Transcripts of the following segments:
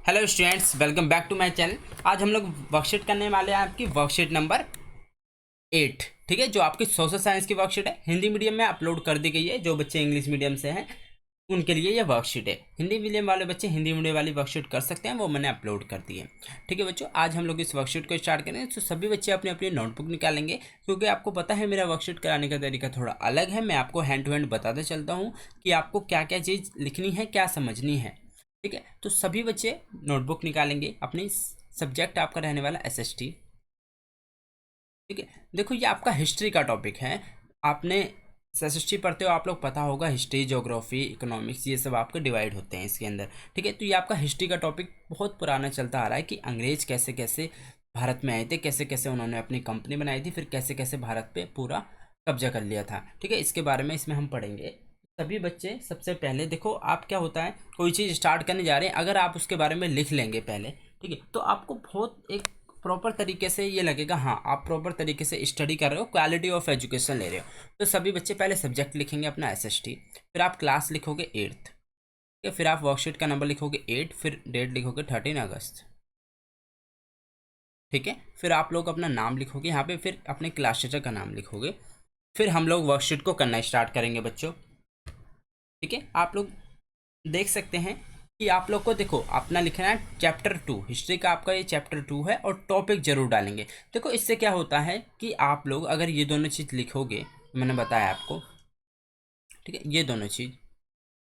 Hello students, welcome back to my channel. आज हम लोग वर्कशीट करने वाले हैं आपकी वर्कशीट नंबर 8। ठीक है, जो आपकी सोशल साइंस की वर्कशीट है, हिंदी मीडियम में अपलोड कर दी गई है। जो बच्चे इंग्लिश मीडियम से हैं उनके लिए ये वर्कशीट है। हिंदी मीडियम वाले बच्चे हिंदी मीडियम वाली वर्कशीट कर सकते हैं, वो मैंने अपलोड कर दी है। ठीक है बच्चों, आज हम लोग इस वर्कशीट को स्टार्ट करेंगे। तो सभी बच्चे अपनी अपनी नोटबुक निकालेंगे, क्योंकि आपको पता है मेरा वर्कशीट कराने का तरीका थोड़ा अलग है। मैं आपको हैंड टू हैंड बताते चलता हूँ कि आपको क्या क्या चीज़ लिखनी है, क्या समझनी है। ठीक है, तो सभी बच्चे नोटबुक निकालेंगे। अपनी सब्जेक्ट आपका रहने वाला एसएसटी। ठीक है, देखो ये आपका हिस्ट्री का टॉपिक है। आपने एसएसटी पढ़ते हो, आप लोग पता होगा हिस्ट्री, ज्योग्राफी, इकोनॉमिक्स, ये सब आपके डिवाइड होते हैं इसके अंदर। ठीक है, तो ये आपका हिस्ट्री का टॉपिक बहुत पुराना चलता आ रहा है कि अंग्रेज कैसे कैसे भारत में आए थे, कैसे कैसे उन्होंने अपनी कंपनी बनाई थी, फिर कैसे कैसे भारत पे पूरा कब्जा कर लिया था। ठीक है, इसके बारे में इसमें हम पढ़ेंगे। सभी बच्चे सबसे पहले देखो, आप क्या होता है, कोई चीज़ स्टार्ट करने जा रहे हैं, अगर आप उसके बारे में लिख लेंगे पहले, ठीक है, तो आपको बहुत एक प्रॉपर तरीके से ये लगेगा, हाँ आप प्रॉपर तरीके से स्टडी कर रहे हो, क्वालिटी ऑफ एजुकेशन ले रहे हो। तो सभी बच्चे पहले सब्जेक्ट लिखेंगे अपना एसएसटी, फिर आप क्लास लिखोगे 8th, ठीक है, फिर आप वर्कशीट का नंबर लिखोगे 8, फिर डेट लिखोगे 13 अगस्त। ठीक है, फिर आप लोग अपना नाम लिखोगे यहाँ पे, फिर अपने क्लास टीचर का नाम लिखोगे। फिर हम लोग वर्कशीट को करना स्टार्ट करेंगे बच्चों। ठीक है, आप लोग देख सकते हैं कि आप लोग को देखो अपना लिखना है चैप्टर 2 हिस्ट्री का। आपका ये चैप्टर 2 है और टॉपिक जरूर डालेंगे। देखो इससे क्या होता है कि आप लोग अगर ये दोनों चीज़ लिखोगे, मैंने बताया आपको, ठीक है, ये दोनों चीज़,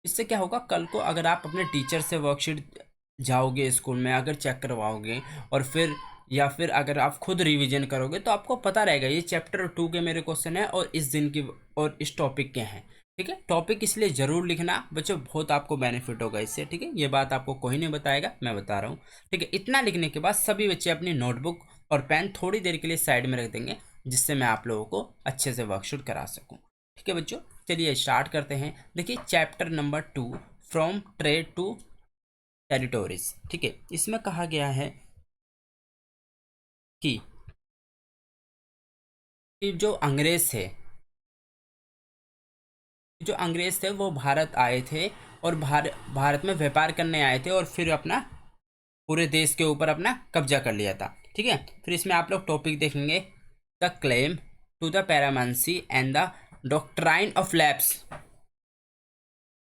इससे क्या होगा, कल को अगर आप अपने टीचर से वर्कशीट जाओगे स्कूल में, अगर चेक करवाओगे, और फिर या फिर अगर आप खुद रिवीजन करोगे, तो आपको पता रहेगा ये चैप्टर 2 के मेरे क्वेश्चन है और इस दिन की और इस टॉपिक के हैं। ठीक है, टॉपिक इसलिए ज़रूर लिखना बच्चों, बहुत आपको बेनिफिट होगा इससे। ठीक है, ये बात आपको कोई नहीं बताएगा, मैं बता रहा हूँ। ठीक है, इतना लिखने के बाद सभी बच्चे अपनी नोटबुक और पेन थोड़ी देर के लिए साइड में रख देंगे, जिससे मैं आप लोगों को अच्छे से वर्कशीट करा सकूँ। ठीक है बच्चों, चलिए स्टार्ट करते हैं। देखिए chapter number 2, from trade to territories. ठीक है, इसमें कहा गया है कि जो अंग्रेज थे, वो भारत आए थे और भारत में व्यापार करने आए थे, और फिर अपना पूरे देश के ऊपर अपना कब्जा कर लिया था। ठीक है, फिर इसमें आप लोग टॉपिक देखेंगे, the claim to the paramountcy and the doctrine of lapse.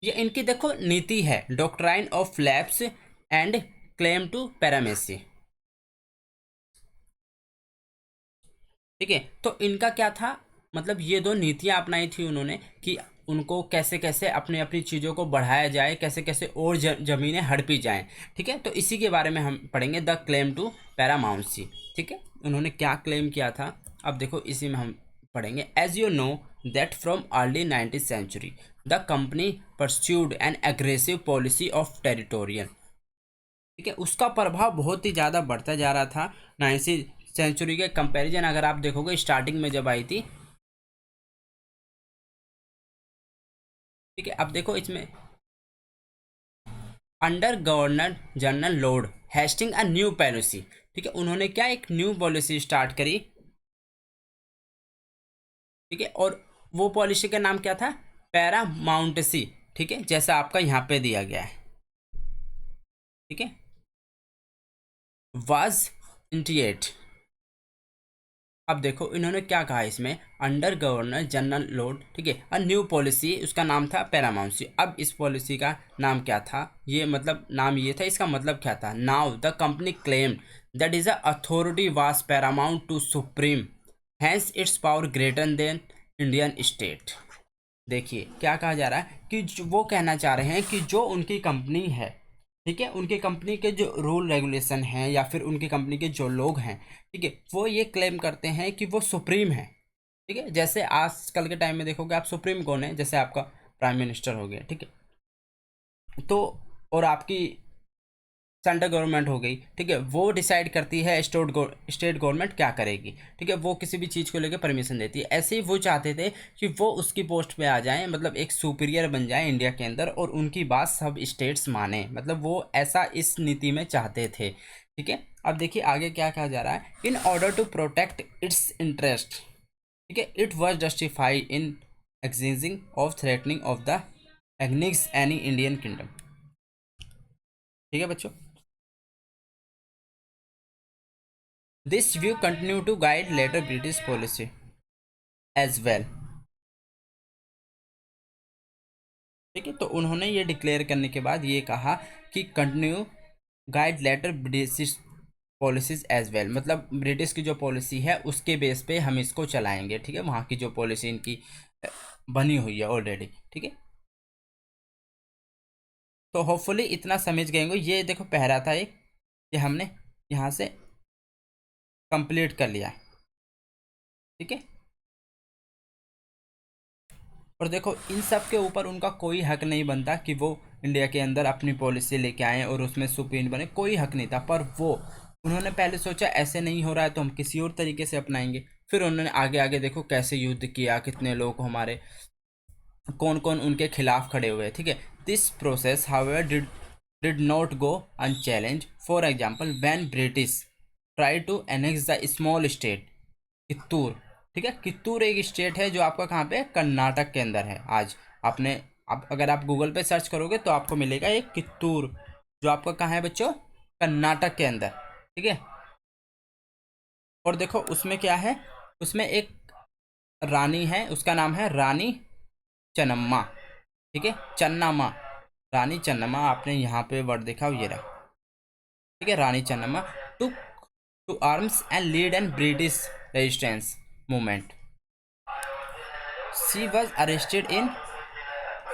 ये इनकी देखो नीति है, doctrine of lapse and claim to paramountcy. ठीक है, तो इनका क्या था, मतलब ये दो नीतियां अपनाई थी उन्होंने कि उनको कैसे कैसे अपनी अपनी चीज़ों को बढ़ाया जाए, कैसे कैसे और ज़मीनें हड़पी जाएं। ठीक है, तो इसी के बारे में हम पढ़ेंगे, द क्लेम टू पैरामाउंसी। ठीक है, उन्होंने क्या क्लेम किया था, अब देखो इसी में हम पढ़ेंगे। As you know that from early 19th century the company pursued an aggressive policy of territorial. ठीक है, उसका प्रभाव बहुत ही ज़्यादा बढ़ता जा रहा था 19th century के कंपैरिजन। अगर आप देखोगे स्टार्टिंग में जब आई थी, ठीक है, अब देखो इसमें under governor general lord Hastings a new policy. ठीक है, उन्होंने क्या एक न्यू पॉलिसी स्टार्ट करी। ठीक है, और वो पॉलिसी का नाम क्या था, पैरामाउंटेसी। ठीक है, जैसा आपका यहाँ पे दिया गया है। ठीक है, वाज इंटिएट। अब देखो इन्होंने क्या कहा इसमें, अंडर गवर्नर जनरल लॉर्ड, ठीक है, अ न्यू पॉलिसी, उसका नाम था पैरामाउंसी। अब इस पॉलिसी का नाम क्या था, ये मतलब नाम ये था, इसका मतलब क्या था, now the company claim that is a authority was paramount to supreme, hence its power greater than Indian state. देखिए क्या कहा जा रहा है कि वो कहना चाह रहे हैं कि जो उनकी कंपनी है, ठीक है, उनकी कंपनी के जो रूल रेगुलेशन हैं या फिर उनकी कंपनी के जो लोग हैं, ठीक है, वो ये क्लेम करते हैं कि वो सुप्रीम है। ठीक है, जैसे आजकल के टाइम में देखोगे आप, सुप्रीम कौन है, जैसे आपका प्राइम मिनिस्टर हो गया। ठीक है, तो और आपकी सेंट्रल गवर्नमेंट हो गई। ठीक है, वो डिसाइड करती है स्टेट गवर्नमेंट क्या करेगी। ठीक है, वो किसी भी चीज़ को लेकर परमिशन देती है। ऐसे ही वो चाहते थे कि वो उसकी पोस्ट पे आ जाएं, मतलब एक सुपीरियर बन जाए इंडिया के अंदर, और उनकी बात सब स्टेट्स माने, मतलब वो ऐसा इस नीति में चाहते थे। ठीक है, अब देखिए आगे क्या कहा जा रहा है, in order to protect its interest, ठीक है, it was justify in exchanging of threatening of the annexation any Indian kingdom. ठीक है बच्चों, this view continue to guide letter British policy as well. ठीक है, तो उन्होंने ये डिक्लेयर करने के बाद ये कहा कि continue guide letter British policies as well, मतलब ब्रिटिश की जो पॉलिसी है उसके बेस पे हम इसको चलाएंगे। ठीक है, वहाँ की जो पॉलिसी इनकी बनी हुई है ऑलरेडी। ठीक है, तो होपफुली इतना समझ गए होंगे। ये देखो पहरा था एक, ये हमने यहाँ से कंप्लीट कर लिया। ठीक है, और देखो इन सब के ऊपर उनका कोई हक नहीं बनता कि वो इंडिया के अंदर अपनी पॉलिसी लेके आए और उसमें सुप्रीम बने, कोई हक नहीं था। पर वो उन्होंने पहले सोचा ऐसे नहीं हो रहा है तो हम किसी और तरीके से अपनाएंगे। फिर उन्होंने आगे आगे देखो कैसे युद्ध किया, कितने लोग हमारे, कौन कौन उनके खिलाफ खड़े हुए। ठीक है, this process however did not go unchallenged. For example when British try to annex the small state Kittur. ठीक है, कित्तूर एक स्टेट है जो आपका कहाँ पे, कर्नाटक के अंदर है। आज आपने आप अगर आप गूगल पे सर्च करोगे तो आपको मिलेगा एक कित्तूर, जो आपका कहाँ है बच्चों, कर्नाटक के अंदर। ठीक है, और देखो उसमें क्या है, उसमें एक रानी है, उसका नाम है रानी चन्नम्मा। ठीक है, चन्नामा, रानी चन्नम्मा, आपने यहाँ पे वर्ड देखा ये रहा। ठीक है, Rani Channamma took to arms and lead and British resistance movement. She was arrested in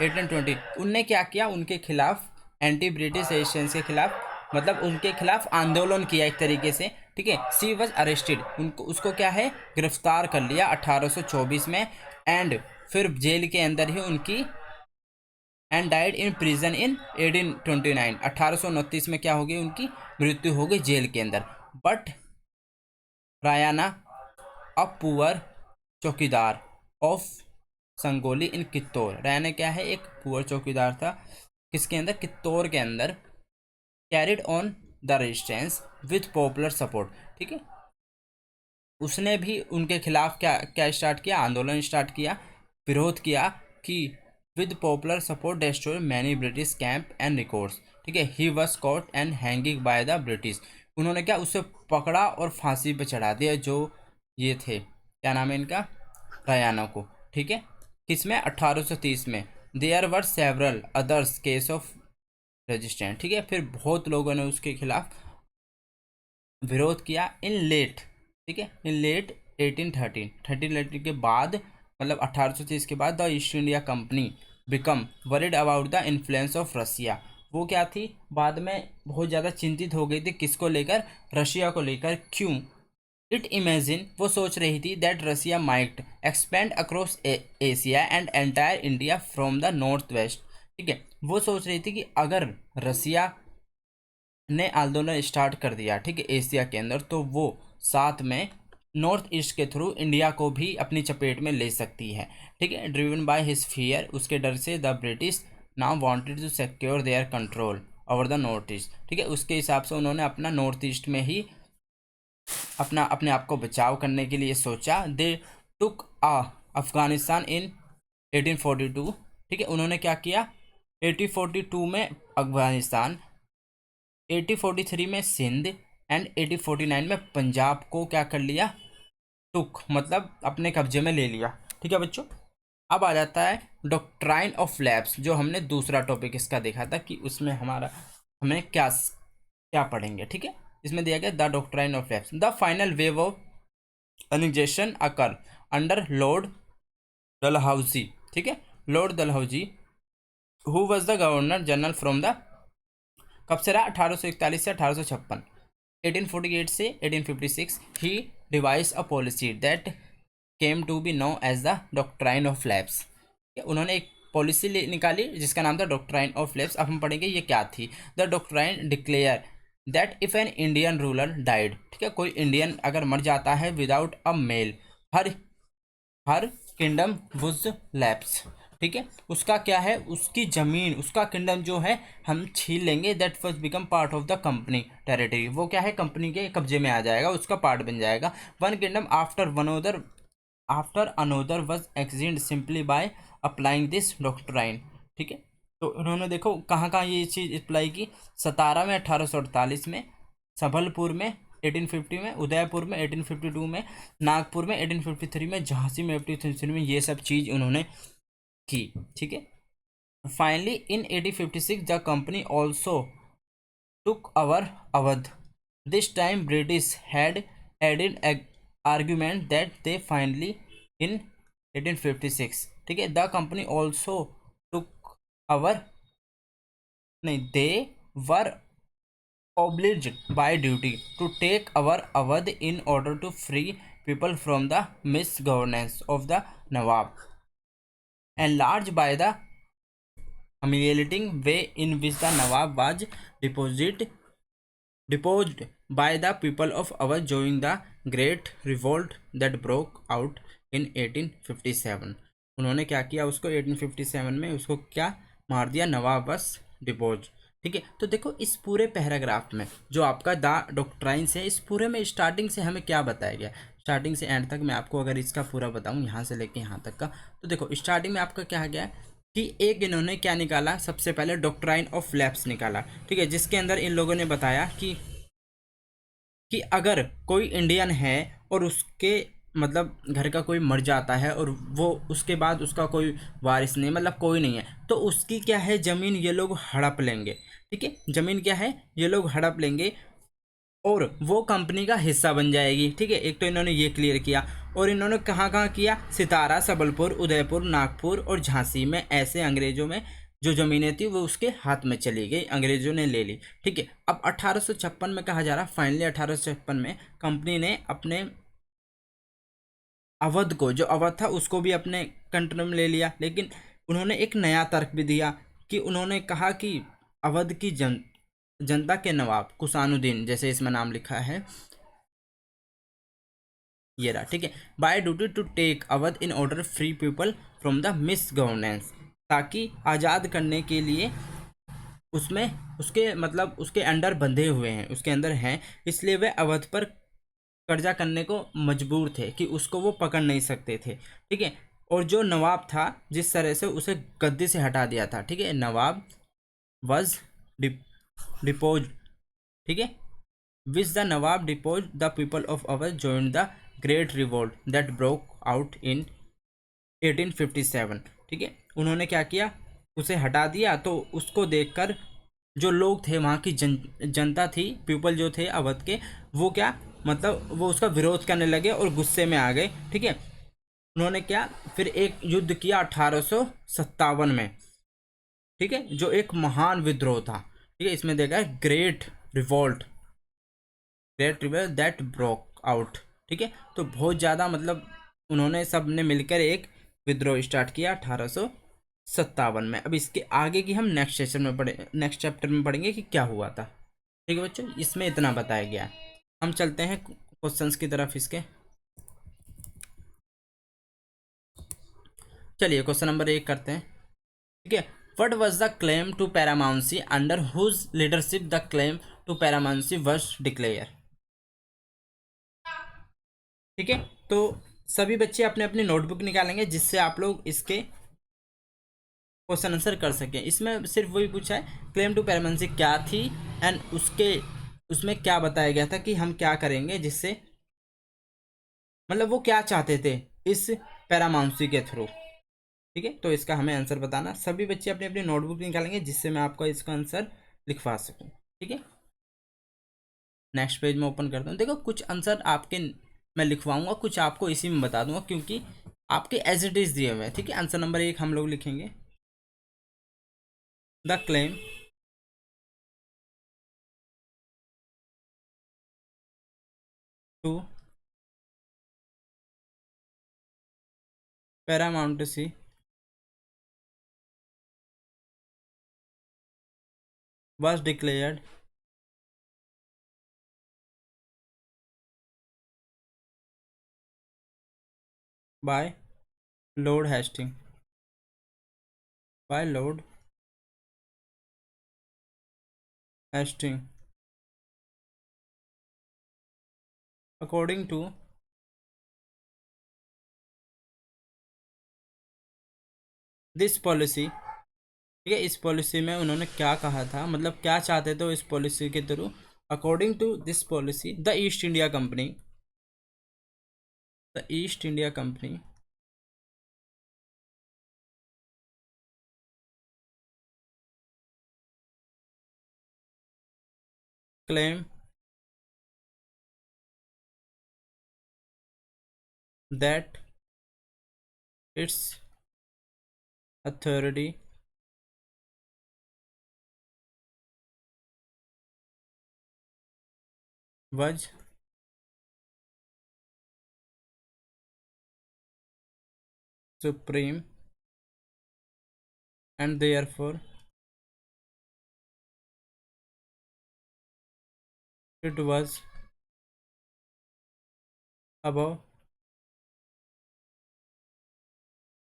1820। उनने क्या किया, उनके खिलाफ एंटी ब्रिटिश रेजिस्टेंस के खिलाफ, मतलब उनके खिलाफ आंदोलन किया एक तरीके से। ठीक है, सी वॉज अरेस्टेड, उनको उसको क्या है, गिरफ्तार कर लिया 1824 में। एंड फिर जेल के अंदर ही उनकी, एंड डाइड इन प्रिजन इन 1829। 1829 में क्या हो गई, उनकी मृत्यु हो गई जेल के अंदर। बट रायाना अ पुअर चौकीदार ऑफ संगोली इन कित्तौर। रायाना क्या है, एक पुअर चौकीदार था, किसके अंदर, कित्तौर के अंदर। Carried on the resistance with popular support. ठीक है, उसने भी उनके खिलाफ क्या क्या स्टार्ट किया, आंदोलन स्टार्ट किया, विरोध किया कि with popular support destroy many British camp and records. ठीक है, he was caught and hanging by the British. उन्होंने क्या, उसे पकड़ा और फांसी पे चढ़ा दिया, जो ये थे, क्या नाम है इनका, रयाना को। ठीक है, किसमें, 1830 में। There were several others case of resistance. ठीक है, फिर बहुत लोगों ने उसके खिलाफ विरोध किया इन लेट। ठीक है, इन लेट 1813 के बाद, मतलब 1830 के बाद the East India company become worried about the influence of Russia. वो क्या थी, बाद में बहुत ज़्यादा चिंतित हो गई थी, किसको लेकर, रशिया को लेकर। क्यों, इट इमेजिन, वो सोच रही थी that Russia might expand across Asia and entire India from the north west. ठीक है, वो सोच रही थी कि अगर रसिया ने आंदोलन स्टार्ट कर दिया, ठीक है, एशिया के अंदर, तो वो साथ में नॉर्थ ईस्ट के थ्रू इंडिया को भी अपनी चपेट में ले सकती है। ठीक है, ड्रिवन बाय हिज फियर, उसके डर से, the British now wanted to secure their control over the north east. ठीक है, उसके हिसाब से उन्होंने अपना नॉर्थ ईस्ट में ही अपने आप को बचाव करने के लिए सोचा। दे टुक अफगानिस्तान इन 1842। ठीक है, उन्होंने क्या किया, 1842 में अफगानिस्तान, 1843 में सिंध एंड 1849 में पंजाब को क्या कर लिया, टुक, मतलब अपने कब्जे में ले लिया। ठीक है बच्चों, अब आ जाता है डॉक्ट्राइन ऑफ लैप्स, जो हमने दूसरा टॉपिक इसका देखा था कि उसमें हमारा हमें क्या क्या पढ़ेंगे। ठीक है, इसमें दिया गया the doctrine of lapse, the final wave of annexation occur under Lord Dalhousie. ठीक है, Lord Dalhousie who was the governor general from the, कब से रहा, 1841 से 1856। 1848 से 1856 he device a policy that came to be known as the doctrine of lapse. उन्होंने एक policy निकाली जिसका नाम था डॉक्ट्राइन ऑफ लैप्स। अब हम पढ़ेंगे ये क्या थी। The doctrine declare that if an Indian ruler died, ठीक है, कोई इंडियन अगर मर जाता है without a male, her her kingdom was lapse. ठीक है, उसका क्या है, उसकी ज़मीन, उसका किंगडम जो है हम छीन लेंगे। That was become part of the company territory, वो क्या है, कंपनी के कब्जे में आ जाएगा, उसका पार्ट बन जाएगा। One kingdom after another was extend simply by applying this doctrine. ठीक है, तो उन्होंने देखो कहाँ कहाँ ये चीज़ अप्लाई की, सतारा में 1848 में, संबलपुर में 1850 में, उदयपुर में 1852 में, नागपुर में 1853 में, झांसी में 1853 में, ये सब चीज़ उन्होंने की। ठीक है। Finally in 1856 the company also took over Awadh. This time British had added argument that they finally in 1856, ठीक है, the company also took over, नहीं, they were obliged by duty to take our Awadh in order to free people from the misgovernance of the Nawab, enlarged by the humiliating way in which the Nawab was deposed by the people of Awadh during the great revolt that broke out in 1857। उन्होंने क्या किया, उसको 1857 में उसको क्या मार दिया, नवाब बस डिपोज। ठीक है। तो देखो इस पूरे पैराग्राफ में जो आपका द डॉक्ट्राइन्स है, इस पूरे में स्टार्टिंग से हमें क्या बताया गया, स्टार्टिंग से एंड तक मैं आपको अगर इसका पूरा बताऊं यहाँ से लेके यहाँ तक का, तो देखो स्टार्टिंग में आपका क्या गया कि एक इन्होंने क्या निकाला, सबसे पहले डॉक्ट्राइन ऑफ लैप्स निकाला। ठीक है। जिसके अंदर इन लोगों ने बताया कि अगर कोई इंडियन है और उसके मतलब घर का कोई मर जाता है और वो उसके बाद उसका कोई वारिस नहीं, मतलब कोई नहीं है, तो उसकी क्या है, ज़मीन ये लोग हड़प लेंगे। ठीक है। ज़मीन क्या है, ये लोग हड़प लेंगे और वो कंपनी का हिस्सा बन जाएगी। ठीक है। एक तो इन्होंने ये क्लियर किया। और इन्होंने कहाँ कहाँ किया, सितारा, सबलपुर, उदयपुर, नागपुर और झांसी में ऐसे अंग्रेज़ों में जो ज़मीनें थी वो उसके हाथ में चली गई, अंग्रेज़ों ने ले ली। ठीक है। अब 1856 में कहा जा रहा, फाइनली 1856 में कंपनी ने अपने अवध को, जो अवध था उसको भी अपने कंट्रोल में ले लिया। लेकिन उन्होंने एक नया तर्क भी दिया कि उन्होंने कहा कि अवध की जनता के नवाब कुसानुद्दीन, जैसे इसमें नाम लिखा है ये रहा। ठीक है। By duty to take Awadh in order free people from the misgovernance, ताकि आज़ाद करने के लिए उसमें उसके मतलब उसके अंडर बंधे हुए हैं, उसके अंदर हैं, इसलिए वे अवध पर कब्जा करने को मजबूर थे कि उसको वो पकड़ नहीं सकते थे। ठीक है। और जो नवाब था, जिस तरह से उसे गद्दी से हटा दिया था, ठीक है, नवाब वॉज डिपोज। ठीक है। Which the Nawab depots the people of Awadh join the great revolt that broke out in 1857। ठीक है। उन्होंने क्या किया, उसे हटा दिया। तो उसको देखकर जो लोग थे वहाँ की जनता थी, पीपल जो थे अवध के, वो क्या मतलब वो उसका विरोध करने लगे और गुस्से में आ गए। ठीक है। उन्होंने क्या फिर एक युद्ध किया 1857 में। ठीक है। जो एक महान विद्रोह था। ठीक है। इसमें देखा है great revolt that broke out. ठीक है। तो बहुत ज़्यादा मतलब उन्होंने सब ने मिलकर एक विद्रोह स्टार्ट किया 1857 में। अब इसके आगे की हम नेक्स्ट सेशन में नेक्स्ट चैप्टर में पढ़ेंगे कि क्या हुआ था। ठीक है बच्चों, इसमें इतना बताया गया है। हम चलते हैं क्वेश्चंस की तरफ इसके। चलिए क्वेश्चन नंबर 1 करते हैं। ठीक है। What was the claim to paramountcy under whose leadership the claim to paramountcy was declare. ठीक है। तो सभी बच्चे अपने अपनी नोटबुक निकालेंगे जिससे आप लोग इसके क्वेश्चन आंसर कर सकें। इसमें सिर्फ वही पूछा है क्लेम टू पैरामाउंसी क्या थी एंड उसमें क्या बताया गया था कि हम क्या करेंगे, जिससे मतलब वो क्या चाहते थे इस पैरामाउंसी के थ्रू। ठीक है। तो इसका हमें आंसर बताना। सभी बच्चे अपनी अपनी नोटबुक निकालेंगे जिससे मैं आपको इसका आंसर लिखवा सकूं। ठीक है। नेक्स्ट पेज में ओपन करता हूँ। देखो कुछ आंसर आपके मैं लिखवाऊंगा, कुछ आपको इसी में बता दूंगा क्योंकि आपके एज इट इज दिए हुए हैं। ठीक है। आंसर नंबर 1 हम लोग लिखेंगे the claim to paramountcy was declared by Lord Hastings by Lord Hastings according to this policy। ठीक है। इस पॉलिसी में उन्होंने क्या कहा था, मतलब क्या चाहते थे इस पॉलिसी के through, According to this policy, the East India Company claim that its authority was supreme, and therefore it was above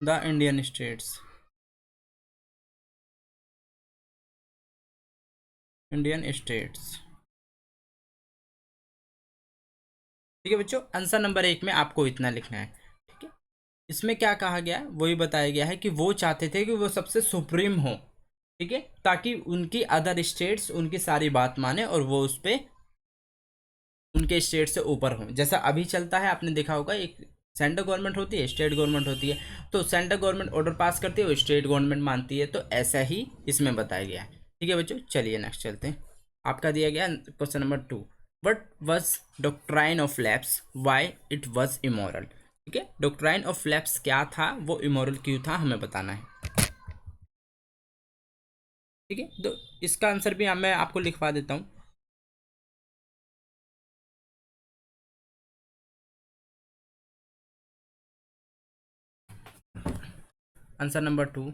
the Indian states। ठीक है बच्चों, आंसर नंबर 1 में आपको इतना लिखना है। ठीक है, इसमें क्या कहा गया है वही बताया गया है कि वो चाहते थे कि वो सबसे सुप्रीम हो। ठीक है, ताकि उनकी अदर स्टेट्स उनकी सारी बात माने और वो उस पे उनके स्टेट से ऊपर हों। जैसा अभी चलता है, आपने देखा होगा, एक सेंट्रल गवर्नमेंट होती है, स्टेट गवर्नमेंट होती है, तो सेंट्रल गवर्नमेंट ऑर्डर पास करती है, वो स्टेट गवर्नमेंट मानती है। तो ऐसा ही इसमें बताया गया है। ठीक है बच्चों, चलिए नेक्स्ट चलते हैं। आपका दिया गया question number 2, what was doctrine of lapse, why it was immoral. ठीक है, डॉक्ट्राइन ऑफ लैप्स क्या था, वो इमोरल क्यों था, हमें बताना है। ठीक है, तो इसका आंसर भी मैं आपको लिखवा देता हूँ। Answer number 2,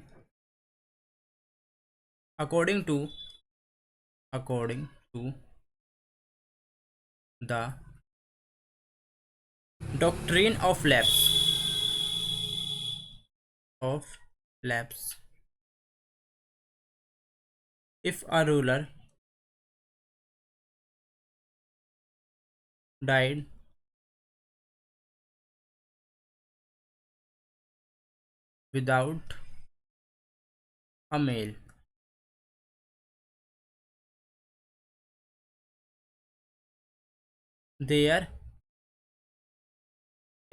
according to the doctrine of lapse, if a ruler died without a male, there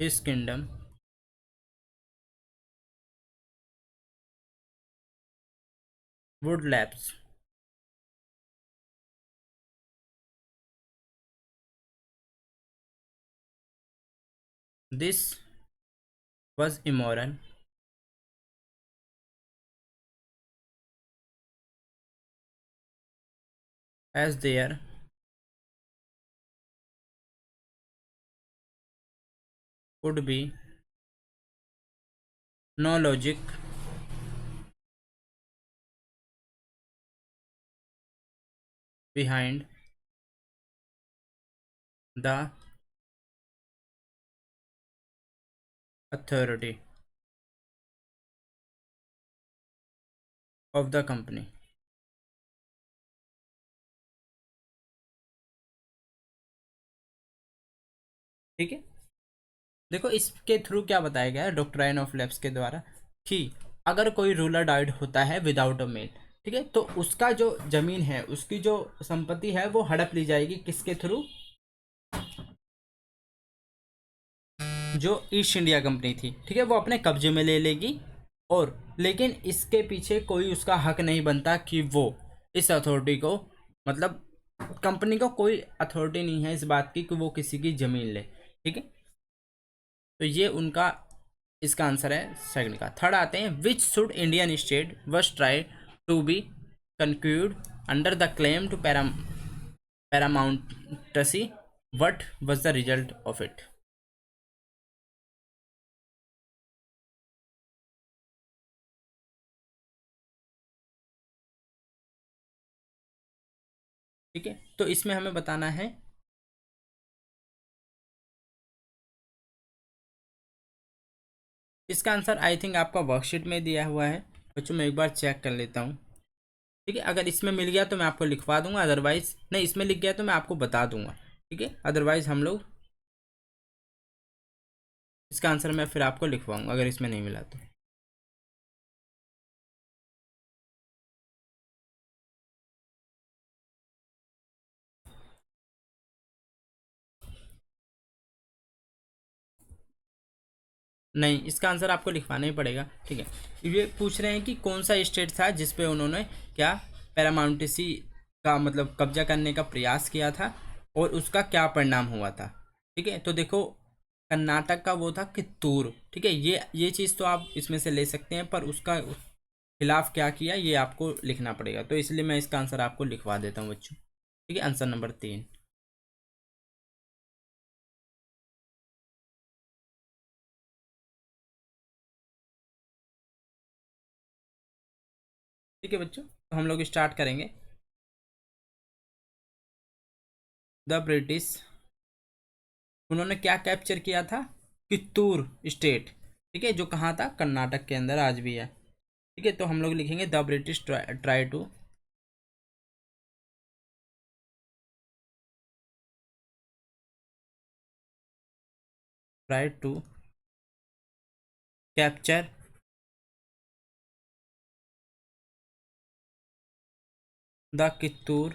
his kingdom would lapse। This was immoral as there would be no logic behind the authority of the company। ठीक है, देखो इसके through क्या बताया गया है doctrine of lapse के द्वारा, कि अगर कोई रूलर डाइड होता है विदाउट अ मेल, ठीक है, तो उसका जो जमीन है, उसकी जो संपत्ति है, वो हड़प ली जाएगी किसके थ्रू, जो ईस्ट इंडिया कंपनी थी। ठीक है, वो अपने कब्जे में ले लेगी, और लेकिन इसके पीछे कोई उसका हक नहीं बनता कि वो इस अथॉरिटी को, मतलब कंपनी को कोई अथॉरिटी नहीं है इस बात की कि वो किसी की ज़मीन ले। ठीक है, तो ये उनका इसका आंसर है सेकंड का। थर्ड आते हैं, which should Indian state was try to be conclude under the claim to paramountcy, what was the result of it. ठीक है, तो इसमें हमें बताना है, इसका आंसर आई थिंक आपका वर्कशीट में दिया हुआ है। बच्चों मैं एक बार चेक कर लेता हूँ। ठीक है, अगर इसमें मिल गया तो मैं आपको लिखवा दूंगा, अदरवाइज नहीं, इसमें लिख गया तो मैं आपको बता दूंगा। ठीक है, अदरवाइज हम लोग इसका आंसर मैं फिर आपको लिखवाऊंगा अगर इसमें नहीं मिला तो। नहीं, इसका आंसर आपको लिखवाना ही पड़ेगा। ठीक है, ये पूछ रहे हैं कि कौन सा स्टेट था जिस पे उन्होंने क्या पैरामाउंटेसी का मतलब कब्जा करने का प्रयास किया था और उसका क्या परिणाम हुआ था। ठीक है, तो देखो कर्नाटक का वो था कित्तूर। ठीक है, ये चीज़ तो आप इसमें से ले सकते हैं, पर उसका खिलाफ क्या किया ये आपको लिखना पड़ेगा, तो इसलिए मैं इसका आंसर आपको लिखवा देता हूँ बच्चों। ठीक है, आंसर नंबर 3। ठीक है बच्चों, तो हम लोग स्टार्ट करेंगे। द ब्रिटिश, उन्होंने क्या कैप्चर किया था? कित्तूर स्टेट। ठीक है, जो कहाँ था? कर्नाटक के अंदर आज भी है। ठीक है, तो हम लोग लिखेंगे the British try to capture the Kittur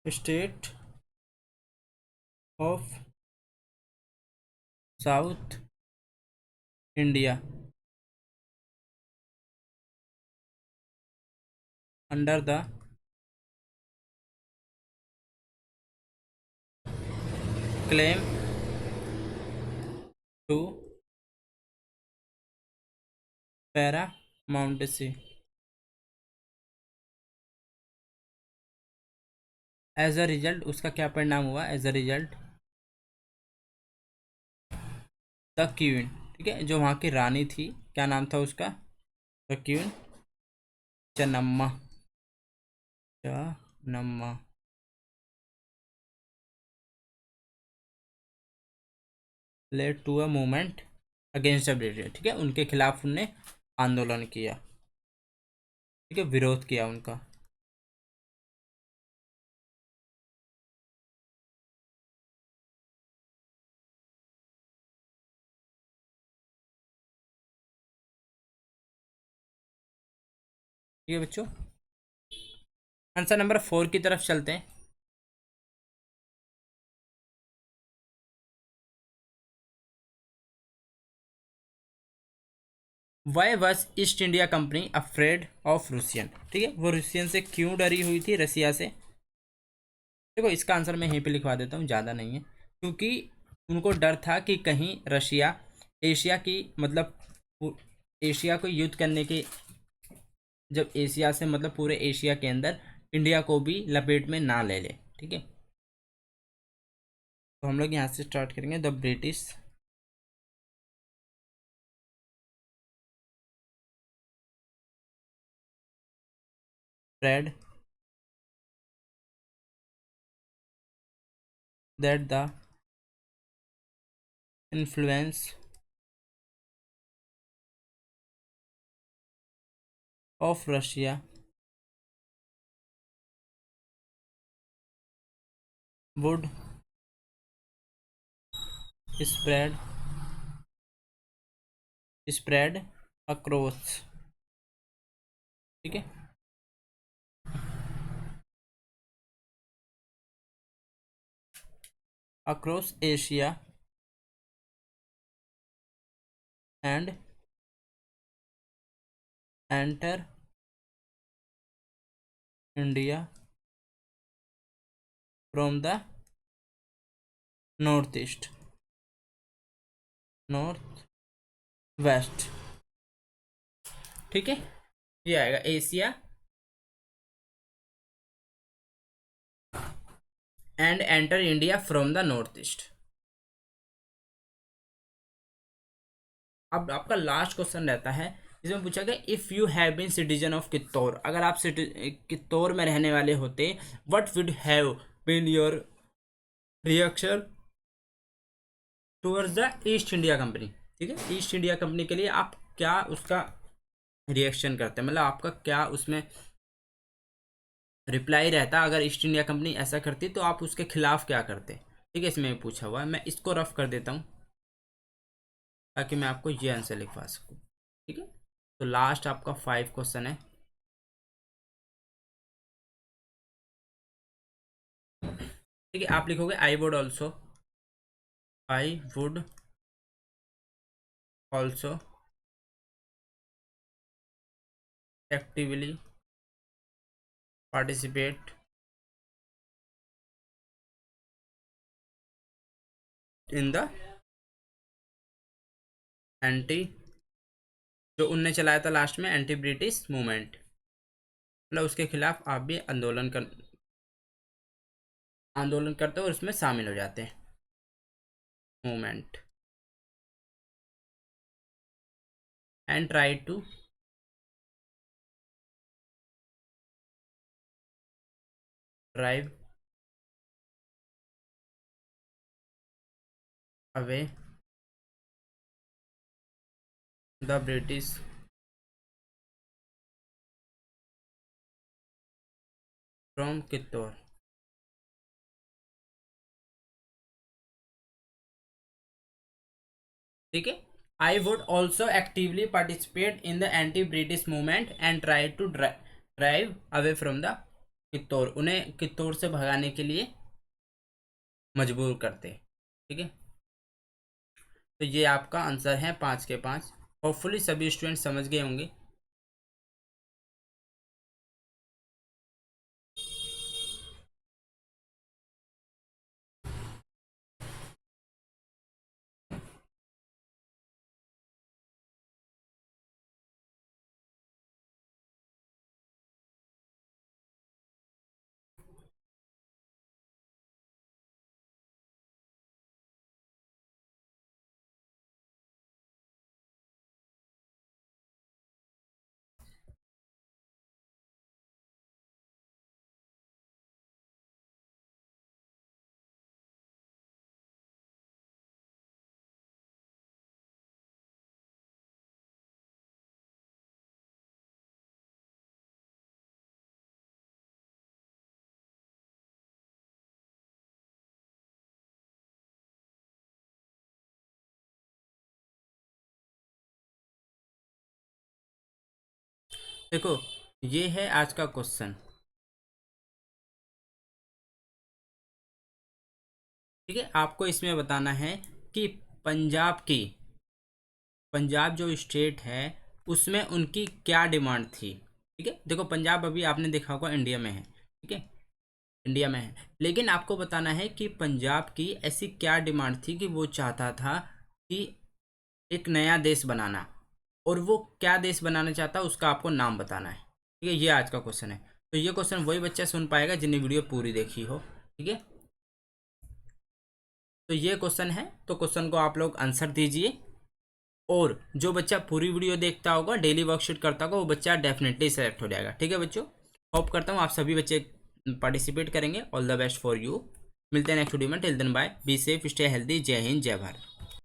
state of south India under the claim to paramountcy. As a result, उसका क्या परिणाम हुआ? As a result the queen, ठीक है, जो वहाँ की रानी थी, क्या नाम था उसका? The queen Channamma. Channamma led to a movement against the British. ठीक है, उनके खिलाफ उनने आंदोलन किया। ठीक है, विरोध किया उनका। ठीक है बच्चों, आंसर नंबर 4 की तरफ चलते हैं। Why was east India company afraid of Russian? ठीक है, वो रूसियन से क्यों डरी हुई थी, रसिया से? देखो इसका आंसर मैं यहीं पे लिखवा देता हूँ, ज़्यादा नहीं है, क्योंकि उनको डर था कि कहीं रशिया एशिया की मतलब एशिया को युद्ध करने के, जब एशिया से मतलब पूरे एशिया के अंदर इंडिया को भी लपेट में ना ले ले। ठीक है, तो हम लोग यहाँ से स्टार्ट करेंगे। The British spread that the influence of Russia would spread spread across। ठीक है, across Asia and enter India from the northeast north west। ठीक है, ये आएगा Asia and enter India from the north east. अब आपका last question रहता है, इसमें पूछा गया if you have been citizen of Kittur, अगर आप कित्तौर में रहने वाले होते, what would have been your reaction towards the East India Company. ठीक है, ईस्ट इंडिया कंपनी के लिए आप क्या उसका रिएक्शन करते हैं, मतलब आपका क्या उसमें रिप्लाई रहता, अगर ईस्ट इंडिया कंपनी ऐसा करती तो आप उसके खिलाफ क्या करते। ठीक है, इसमें पूछा हुआ है, मैं इसको रफ कर देता हूँ ताकि मैं आपको ये आंसर लिखवा सकूँ। ठीक है, तो लास्ट आपका 5 क्वेश्चन है। ठीक है, आप लिखोगे आई would also I would also actively participate in the anti, जो उनने चलाया था लास्ट में, एंटी ब्रिटिश मूवमेंट, मतलब उसके खिलाफ आप भी आंदोलन करते हो और उसमें शामिल हो जाते हैं, movement, and try to drive away the British from Kittur. ठीक है, I would also actively participate in the anti British movement and try to drive away from the Kittur, उन्हें कित्तौर से भगाने के लिए मजबूर करते। ठीक है, तो ये आपका आंसर है 5 के 5। होपफुली सभी स्टूडेंट समझ गए होंगे। देखो, ये है आज का क्वेश्चन। ठीक है, आपको इसमें बताना है कि पंजाब जो स्टेट है उसमें उनकी क्या डिमांड थी। ठीक है, देखो पंजाब अभी आपने देखा होगा इंडिया में है। ठीक है, इंडिया में है, लेकिन आपको बताना है कि पंजाब की ऐसी क्या डिमांड थी कि वो चाहता था कि एक नया देश बनाना, और वो क्या देश बनाना चाहता है उसका आपको नाम बताना है। ठीक है, ये आज का क्वेश्चन है। तो ये क्वेश्चन वही बच्चा सुन पाएगा जिन्हें वीडियो पूरी देखी हो। ठीक है, तो ये क्वेश्चन है, तो क्वेश्चन को आप लोग आंसर दीजिए, और जो बच्चा पूरी वीडियो देखता होगा, डेली वर्कशीट करता होगा, वो बच्चा डेफिनेटली सेलेक्ट हो जाएगा। ठीक है बच्चों, होप करता हूँ आप सभी बच्चे पार्टिसिपेट करेंगे। All the best for you. मिलते हैं नेक्स्ट वीडियो में। Till then bye, be safe, stay healthy. जय हिंद, जय भारत।